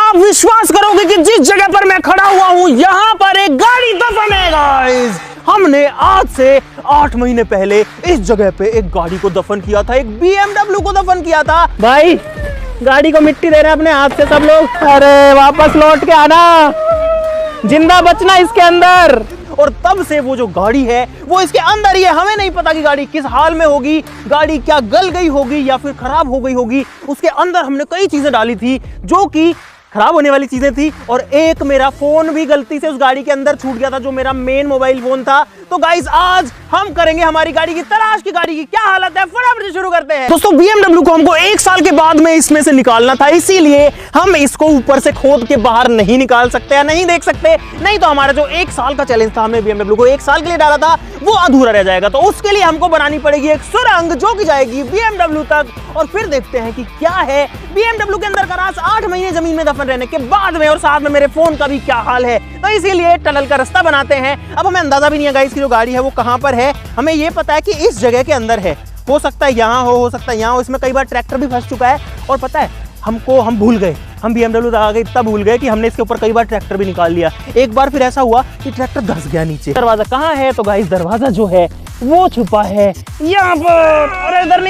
आप विश्वास करोगे कि जिस जगह पर मैं खड़ा हुआ हूं यहाँ पर एक गाड़ी दफन है गाइस। हमने आज से 8 महीने पहले इस जगह पे एक गाड़ी को दफन किया था, एक BMW को दफन किया था। भाई गाड़ी को मिट्टी दे रहे हैं अपने हाथ से सब लोग। अरे वापस लौट के आना, जिंदा बचना इसके अंदर। और तब से वो जो गाड़ी है वो इसके अंदर ही है। हमें नहीं पता कि गाड़ी किस हाल में होगी, गाड़ी क्या गल गई होगी या फिर खराब हो गई होगी। उसके अंदर हमने कई चीजें डाली थी जो कि खराब होने वाली चीजें थी, और एक मेरा फोन भी गलती से उस गाड़ी के अंदर छूट गया था जो मेरा मेन मोबाइल फोन था। तो गाइस आज हम करेंगे हमारी गाड़ी की तलाश की गाड़ी की क्या हालत है, फटाफट से शुरू करते हैं। दोस्तों BMW को हमको 1 साल के बाद में इसमें से निकालना था, इसीलिए हम इसको ऊपर से खोद के बाहर नहीं निकाल सकते या नहीं देख सकते, नहीं तो हमारा जो 1 साल का चैलेंज था, हमने BMW को 1 साल के लिए डाला था, वो अधूरा रह जाएगा। तो उसके लिए हमको बनानी पड़ेगी एक सुरंग जो कि जाएगी BMW तक, और फिर देखते हैं कि क्या है BMW के अंदर का राज 8 महीने जमीन में दफन रहने के बाद में, और साथ में मेरे फोन का भी क्या हाल है। तो इसीलिए टनल का रास्ता बनाते हैं। अब हमें अंदाजा भी नहीं है गाइस कि जो गाड़ी है वो कहां पर है। हमें ये पता है कि इस जगह के अंदर है, हो सकता है यहाँ हो सकता है यहाँ हो। इसमें कई बार ट्रैक्टर भी फंस चुका है, और पता है हम भूल गए, हम BMW आ गए इतना भूल गए कि हमने इसके ऊपर कई बार ट्रैक्टर भी निकाल लिया। एक बार फिर ऐसा हुआ कि ट्रैक्टर धंस गया नीचे। दरवाजा कहाँ है? तो गाइस दरवाजा जो है वो छुपा है यहाँ पर। अरे इधर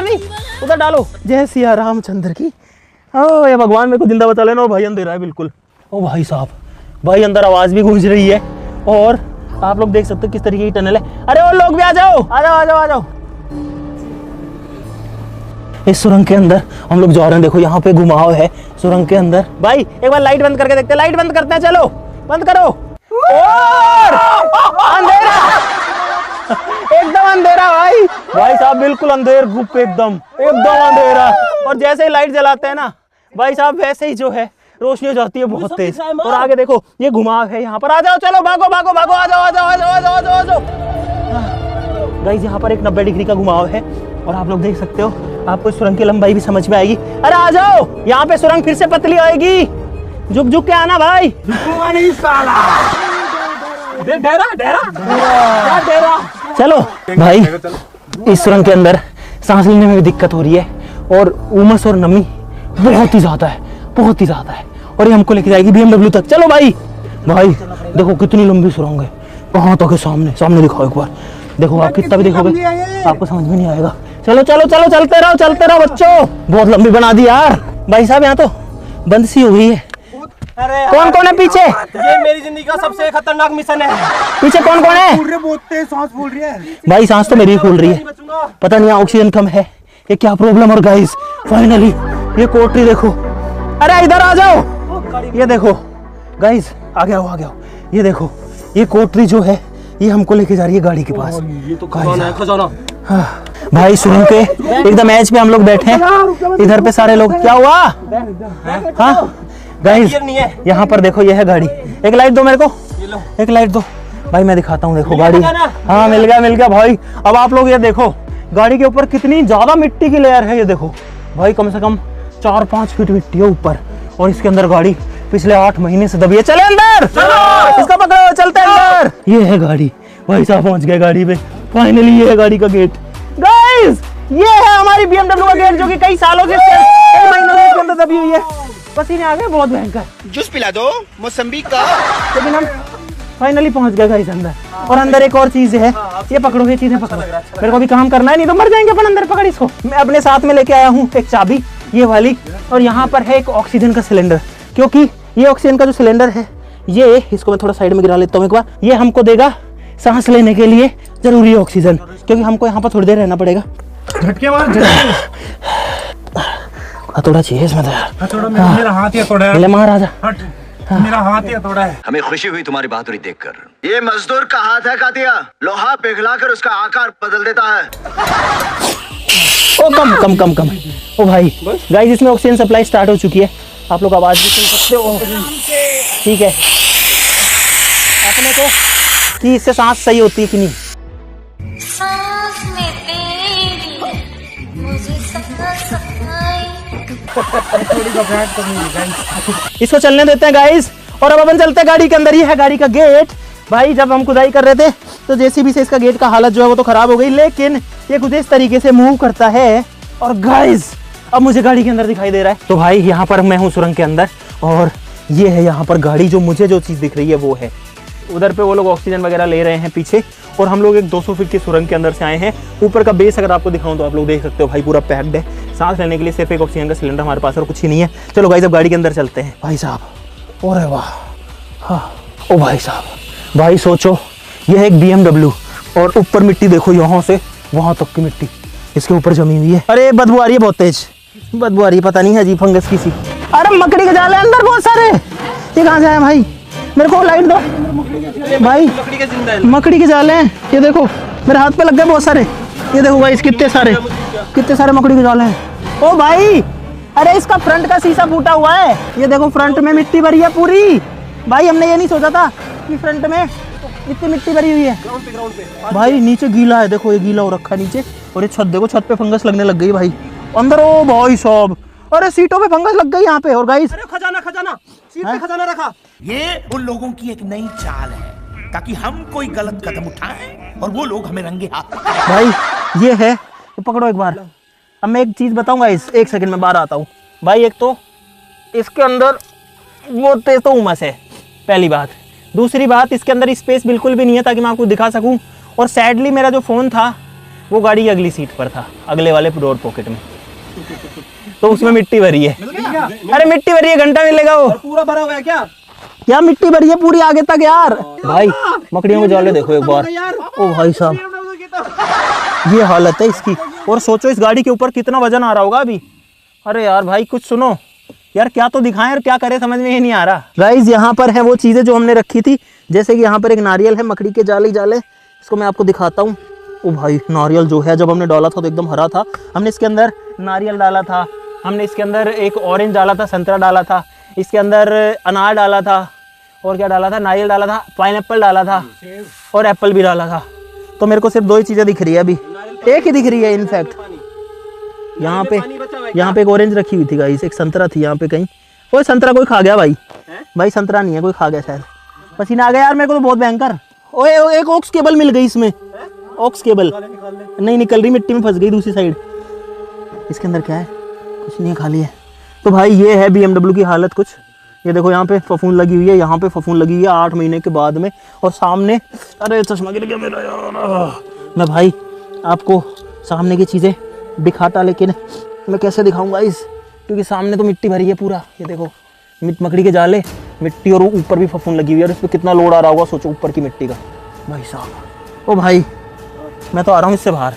नहीं उधर डालो। जय सिया रामचंद्र की। ओ ये भगवान मेरे को जिंदा बचा लेना। और भाई अंधेरा है बिल्कुल। ओ भाई साहब, भाई अंदर आवाज भी गूंज रही है, और आप लोग देख सकते हो किस तरीके की टनल है। अरे और लोग भी आ जाओ। इस सुरंग के अंदर हम लोग जा रहे हैं। देखो यहाँ पे घुमाव है सुरंग के अंदर। भाई एक बार लाइट बंद करके देखते हैं। लाइट बंद करते हैं, चलो बंद करो। और अंधेरा, एकदम अंधेरा भाई साहब, बिल्कुल अंधेर गुप, एकदम अंधेरा। और जैसे ही लाइट जलाते हैं ना भाई साहब, वैसे ही जो है रोशनी हो जाती है बहुत तेज। और आगे देखो ये घुमाव है यहाँ पर। आ जाओ, चलो भागो, आ जाओ। गाइस यहाँ पर एक 90 डिग्री का घुमाव है, और आप लोग देख सकते हो, आपको सुरंग की लंबाई भी समझ में आएगी। अरे आ जाओ, यहाँ पे सुरंग फिर से पतली आएगी। झुक के आना भाई। नहीं साला। डेरा। चलो भाई, इस सुरंग के अंदर सांस लेने में भी दिक्कत हो रही है, और उमस और नमी बहुत ही ज्यादा है। और ये हमको लेके जाएगी BMW तक। चलो भाई देखो कितनी लंबी सुरंग है, कहाँ तक है। सामने दिखाओ एक बार। देखो आप कितना भी देखोगे आपको समझ में नहीं आएगा। चलो चलते रहो बच्चों। बहुत लंबी बना दी यार। भाई साहब यहाँ तो बंद सी हो गई है। कौन है पीछे? ये मेरी जिंदगी का सबसे खतरनाक मिशन है। पीछे कौन है? सांस फूल रही है भाई, सांस तो मेरी भी फूल रही है। पता नहीं ऑक्सीजन कम है, ये क्या प्रॉब्लम। और गाइस फाइनली ये कोठरी देखो। अरे इधर आ जाओ। ये देखो गाइस, आ गया। ये देखो ये कोठरी जो है ये हमको लेके जा रही है गाड़ी के पास। ये तो खजाना। हाँ भाई, सुन के एकदम एज पे हम लोग बैठे हैं। इधर पे सारे लोग। क्या हुआ? हाँ गाइस यहाँ पर देखो, ये है गाड़ी। एक लाइट दो मेरे को, एक लाइट दो भाई, मैं दिखाता हूँ। देखो गाड़ी, हाँ मिल गया भाई। अब आप लोग ये देखो गाड़ी के ऊपर कितनी ज्यादा मिट्टी की लेयर है। ये देखो भाई, कम से कम 4-5 फीट मिट्टी है ऊपर, और इसके अंदर गाड़ी पिछले 8 महीने से दबी है। चले अंदर, इसका पकड़ो, चलते अंदर। ये है गाड़ी। भाई साहब पहुंच गए गाड़ी पे फाइनली। ये है गाड़ी का गेट गाइस, ये है हमारी BMW का गेट, जो कि कई सालों से, कई महीनों से इसके अंदर दबी हुई है। पसीने आ गए बहुत भयंकर। जूस पिला दो मौसम्बी का। लेकिन हम फाइनली पहुंच गए गाइस अंदर। और अंदर एक और चीज है, ये पकड़ो, ये चीजें पकड़ो। मेरे को भी काम करना है, नहीं तो मर जाएंगे अपन। अंदर पकड़ इसको। मैं अपने साथ में लेके आया हूँ एक चाबी, ये वाली, और यहाँ पर है एक ऑक्सीजन का सिलेंडर, क्योंकि ये ऑक्सीजन का जो सिलेंडर है, ये इसको मैं थोड़ा साइड में गिरा लेता हूँ एक बार। ये हमको देगा सांस लेने के लिए जरूरी ऑक्सीजन, क्योंकि हमको यहाँ पर थोड़ी देर रहना पड़ेगा। झटके मार। थोड़ा चाहिए इसमें तो यार। मेरा हाथ ही थोड़ा है। ले मार, आजा। मेरा हाथ ही थोड़ा है। हमें खुशी हुई तुम्हारी बहादुरी देखकर। ये मजदूर का हाथ है कातिया, लोहा पिघलाकर उसका आकार बदल देता है। ओ कम। ओ भाई गाइस, इसमें ऑक्सीजन सप्लाई स्टार्ट हो चुकी है। आप लोग आवाज भी सुन सकते हो। ठीक है, अपने को कि इससे सांस सही होती है कि नहीं। सांस में तेरी मुझे इसको चलने देते हैं गाइस, और अब अपन चलते हैं गाड़ी के अंदर। ही है गाड़ी का गेट। भाई जब हम खुदाई कर रहे थे तो जेसीबी से इसका गेट का हालत जो है वो तो खराब हो गई, लेकिन ये कुछ इस तरीके से मूव करता है। और गाइस अब मुझे गाड़ी के अंदर दिखाई दे रहा है। तो भाई यहाँ पर मैं हूँ सुरंग के अंदर, और ये है यहाँ पर गाड़ी। जो मुझे जो चीज़ दिख रही है वो है उधर पे वो लोग ऑक्सीजन वगैरह ले रहे हैं पीछे, और हम लोग एक 200 फीट की सुरंग के अंदर से आए हैं। ऊपर का बेस अगर आपको दिखाऊं तो आप लोग देख सकते हो भाई पूरा पैक्ड है। सांस लेने के लिए सिर्फ एक ऑक्सीजन का सिलेंडर हमारे पास और कुछ ही नहीं है। चलो गाइस अब गाड़ी के अंदर चलते हैं। भाई साहब अरे वाह, हाँ ओ भाई साहब, भाई सोचो ये है एक BMW और ऊपर मिट्टी देखो, यहाँ से वहाँ तक की मिट्टी इसके ऊपर जमी हुई है। अरे बदबू आ रही है, बहुत तेज बदबू आ रही है, पता नहीं है अजीब फंगस की सी। अरे मकड़ी के जाल है अंदर बहुत सारे, ये कहाँ से आए भाई? मेरे को लाइट दो भाई, मकड़ी के जाल हैं ये देखो, मेरे हाथ पे लग गए बहुत सारे। ये देखो भाई कितने सारे मकड़ी के जाल हैं। ओ भाई अरे इसका फ्रंट का शीशा फूटा हुआ है, ये देखो फ्रंट में मिट्टी भरी है पूरी। भाई हमने ये नहीं सोचा था कि फ्रंट में इतनी मिट्टी भरी हुई है। भाई नीचे गीला है, देखो ये गीला हो रखा है नीचे, और ये छत देखो, छत पे फंगस लगने लग गई भाई अंदर। ओ भाई साहब, अरे सीटों पे फंगस लग गई यहाँ पे। और गाइस खजाना सीट पे खजाना रखा। ये उन लोगों की एक नई चाल है ताकि हम कोई गलत कदम उठाएं और वो लोग हमें रंगे हाथ। भाई ये है, तो पकड़ो एक बार। अब मैं एक चीज बताऊंगा, इस एक सेकंड में बाहर आता हूँ भाई। एक तो इसके अंदर वो तेज तो उमस है, पहली बात। दूसरी बात, इसके अंदर स्पेस बिल्कुल भी नहीं है ताकि मैं आपको दिखा सकूं। और सैडली मेरा जो फ़ोन था वो गाड़ी की अगली सीट पर था, अगले वाले डोर पॉकेट में, तो उसमें मिट्टी भरी है। अरे मिट्टी भरी है, घंटा मिलेगा वो। पूरा भरा हुआ है क्या मिट्टी भरी है पूरी आगे तक यार। भाई मकड़ियों को जाले देखो एक बार। ओ भाई साहब, ये हालत है इसकी। और सोचो इस गाड़ी के ऊपर कितना वजन आ रहा होगा अभी। अरे यार भाई कुछ सुनो यार, क्या तो दिखाएं और क्या करें समझ में ही नहीं आ रहा। गाइस यहाँ पर है वो चीज़ें जो हमने रखी थी, जैसे कि यहाँ पर एक नारियल है, मकड़ी के जाले इसको मैं आपको दिखाता हूँ। ओ भाई नारियल जो है जब हमने डाला था तो एकदम हरा था। हमने इसके अंदर नारियल डाला था, हमने इसके अंदर एक ऑरेंज डाला था, संतरा डाला था, इसके अंदर अनार डाला था, और क्या डाला था, नारियल डाला था, पाइनएप्पल डाला था, और एप्पल भी डाला था। तो मेरे को सिर्फ 2 ही चीज़ें दिख रही है अभी, एक ही दिख रही है इनफैक्ट। यहाँ पे एक ऑरेंज रखी हुई थी गाइस, एक संतरा थी यहाँ पे कहीं। वो संतरा कोई खा गया भाई। भाई संतरा नहीं है, कोई खा गया शायद, पसीना आ गया यार मेरे को तो बहुत भयंकर। ओए एक ऑक्स केबल मिल गई इसमें, ऑक्स केबल नहीं निकल रही, मिट्टी में फंस गई दूसरी साइड। इसके अंदर क्या है? कुछ नहीं है, खाली है। तो भाई ये है BMW की हालत कुछ। ये देखो यहाँ पे फफूंद लगी हुई है, यहाँ पे फफूंद लगी हुई है 8 महीने के बाद में। और सामने, अरे चश्मा गिर गया मेरा यार। मैं भाई आपको सामने की चीज़ें दिखाता, लेकिन मैं कैसे दिखाऊंगा इस, क्योंकि सामने तो मिट्टी भरी है पूरा। ये देखो मकड़ी के जाले, मिट्टी, और ऊपर भी फफूंद लगी हुई है। और इस पर कितना लोड आ रहा होगा सोचो, ऊपर की मिट्टी का। भाई साहब, ओ भाई मैं तो आ रहा हूँ इससे बाहर।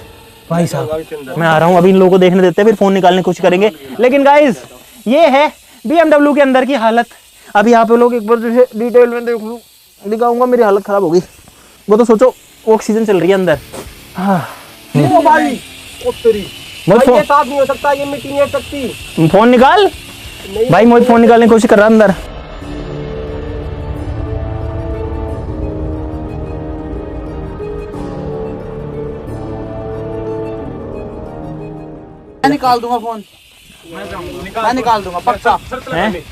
भाई साहब मैं आ रहा हूँ, अभी इन लोगों को देखने देते हैं, फिर फ़ोन निकालने की कोशिश करेंगे। लेकिन गाइस ये है BMW के अंदर की हालत। अभी आप लोग एक बार जो है डिटेल में देख लो, दिखाऊंगा। मेरी हालत ख़राब हो गई। वो तो सोचो ऑक्सीजन चल रही है अंदर। हाँ भाई ये साफ नहीं हो सकता, ये मिट्टी नहीं हट सकती। फ़ोन निकाल भाई, मुझे फ़ोन निकालने की कोशिश कर रहा है अंदर। मैं निकाल दूंगा फोन, मैं निकाल दूंगा पक्का।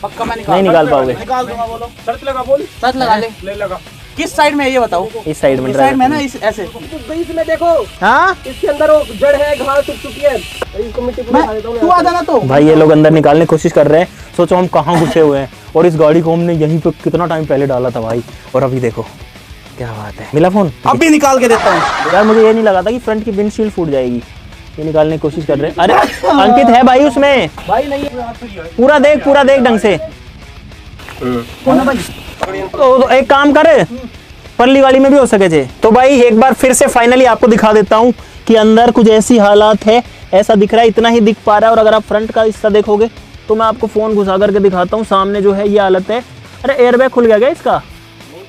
पक्का मैं नहीं निकाल पाओगे। निकाल दूंगा। बोलो शर्त लगा, बोल शर्त लगा ले। लगा। किस साइड में है ये बताओ? इस साइड में, इस साइड में ना, इस ऐसे। इसमें देखो, हाँ इसके अंदर वो जड़ है, घास उग चुकी है, इसको मिट्टी पूरा खा देता हूं। तू आ जाना तो। भाई ये लोग अंदर निकालने की कोशिश कर रहे हैं। सोचो हम कहाँ घुसे हुए हैं, और इस गाड़ी को हमने यहीं पे कितना टाइम पहले डाला था भाई, और अभी देखो क्या बात है। मिला फोन? अभी निकाल के देता हूँ यार मुझे ये नहीं लगा था कि फ्रंट की विंडशील्ड फूट जाएगी। ये निकालने की कोशिश कर रहे हैं। अरे अंकित है भाई उसमें, भाई नहीं पूरा देख ढंग से। तो एक काम कर, परली वाली में भी हो सके थे। तो भाई एक बार फिर से फाइनली आपको दिखा देता हूँ कि अंदर कुछ ऐसी हालात है। ऐसा दिख रहा है, इतना ही दिख पा रहा है। और अगर आप फ्रंट का हिस्सा देखोगे तो मैं आपको फ़ोन घुसा करके दिखाता हूँ। सामने जो है ये हालत है। अरे एयरबैग खुल गया क्या इसका?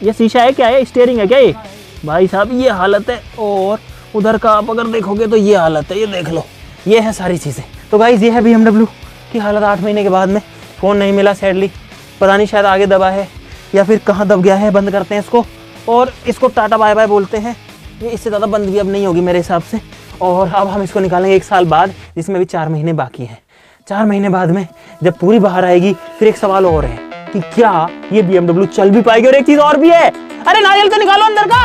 ये शीशा है क्या? है स्टीयरिंग है क्या ये? भाई साहब ये हालत है। और उधर का आप अगर देखोगे तो ये हालत है, ये देख लो। ये है सारी चीज़ें। तो गाइस ये है BMW की हालत 8 महीने के बाद में। फ़ोन नहीं मिला सैडली, पता नहीं शायद आगे दबा है या फिर कहाँ दब गया है। बंद करते हैं इसको और इसको टाटा बाय बाय बोलते हैं। ये इससे ज़्यादा बंद भी अब नहीं होगी मेरे हिसाब से। और अब हम इसको निकालेंगे 1 साल बाद, जिसमें भी 4 महीने बाकी हैं। 4 महीने बाद में जब पूरी बाहर आएगी, फिर एक सवाल और है कि क्या ये BMW चल भी पाएगी। और एक चीज़ और भी है, अरे नारियल तो निकालो अंदर का,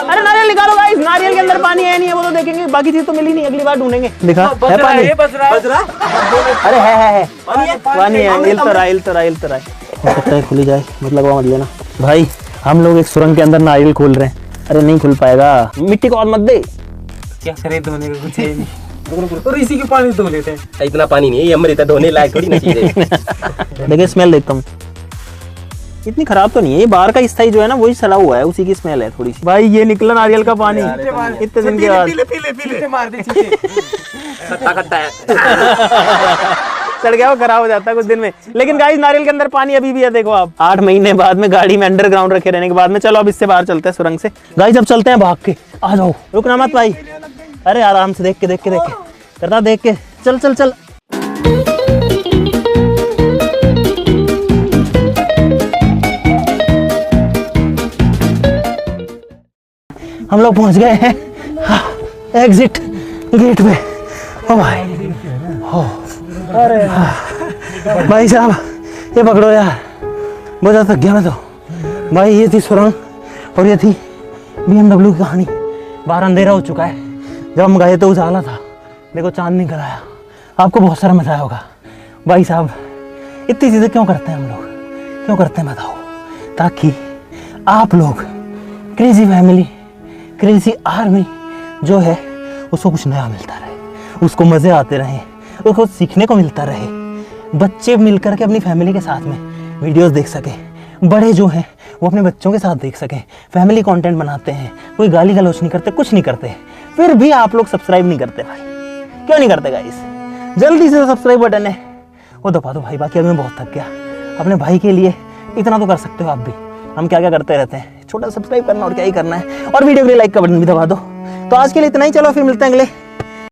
अरे नारियल निकालो गाइस, नारियल के अंदर पानी है नहीं है वो तो देखेंगे, बाकी चीज तो मिली नहीं, अगली बार ढूंढेंगे। दिखा है पानी, अरे है पानी है, हिल तो रहा हो सकता है खुली जाए, मत लगवा मत लेना भाई। हम लोग एक सुरंग के अंदर नारियल खोल रहे हैं, अरे नहीं खुल पाएगा, मिट्टी को और मत दे। क्या करे धोने का कुछ है नहीं, और इसी के पानी धो लेते हैं। इतना पानी नहीं है ये अमृत धोने लायक थोड़ी ना चीज है। देखिए स्मेल देखता हूँ, इतनी खराब तो नहीं है, ये बाहर का स्थाई जो है ना वही सड़ा हुआ है, उसी की स्मेल है थोड़ी सी। भाई ये निकला नारियल का पानी इतने दिन के बाद, सड़ गया वो, खराब हो जाता है कुछ दिन में। लेकिन गाइस नारियल के अंदर पानी अभी भी है, देखो आप 8 महीने बाद में गाड़ी में अंडरग्राउंड रखे रहने के बाद में। चलो अब इससे बाहर चलते हैं सुरंग से गाइस, अब चलते हैं भाग के। आ जाओ, रुकना मत भाई, अरे आराम से देख के करता, देख के चल। हम लोग पहुंच गए हैं एग्जिट गेट पे। ओ भाई, हो अरे भाई साहब ये पकड़ो यार, बहुत ज़्यादा थक गया मैं तो भाई। ये थी सुरंग और ये थी BMW की कहानी। बाहर अंधेरा हो चुका है, जब हम गए तो उजाला था, देखो चांद निकल आया। आपको बहुत सारा मजा आया होगा भाई साहब। इतनी चीज़ें क्यों करते हैं हम लोग, क्यों करते हैं बताओ? ताकि आप लोग क्रेजी फैमिली, क्रेजी आर्मी जो है उसको कुछ नया मिलता रहे, उसको मज़े आते रहें, उसको सीखने को मिलता रहे, बच्चे मिलकर के अपनी फैमिली के साथ में वीडियोस देख सकें, बड़े जो हैं वो अपने बच्चों के साथ देख सकें, फैमिली कंटेंट बनाते हैं, कोई गाली गलौच नहीं करते, कुछ नहीं करते, फिर भी आप लोग सब्सक्राइब नहीं करते भाई। क्यों नहीं करते गाइस? जल्दी से सब्सक्राइब बटन है वो दबा दो भाई। बाकी अभी मैं बहुत थक गया, अपने भाई के लिए इतना तो कर सकते हो आप भी। हम क्या क्या करते रहते हैं, छोटा सब्सक्राइब करना और क्या ही करना है, और वीडियो के लिए लाइक का बटन भी दबा दो। तो आज के लिए इतना ही, चलो फिर मिलते हैं अगले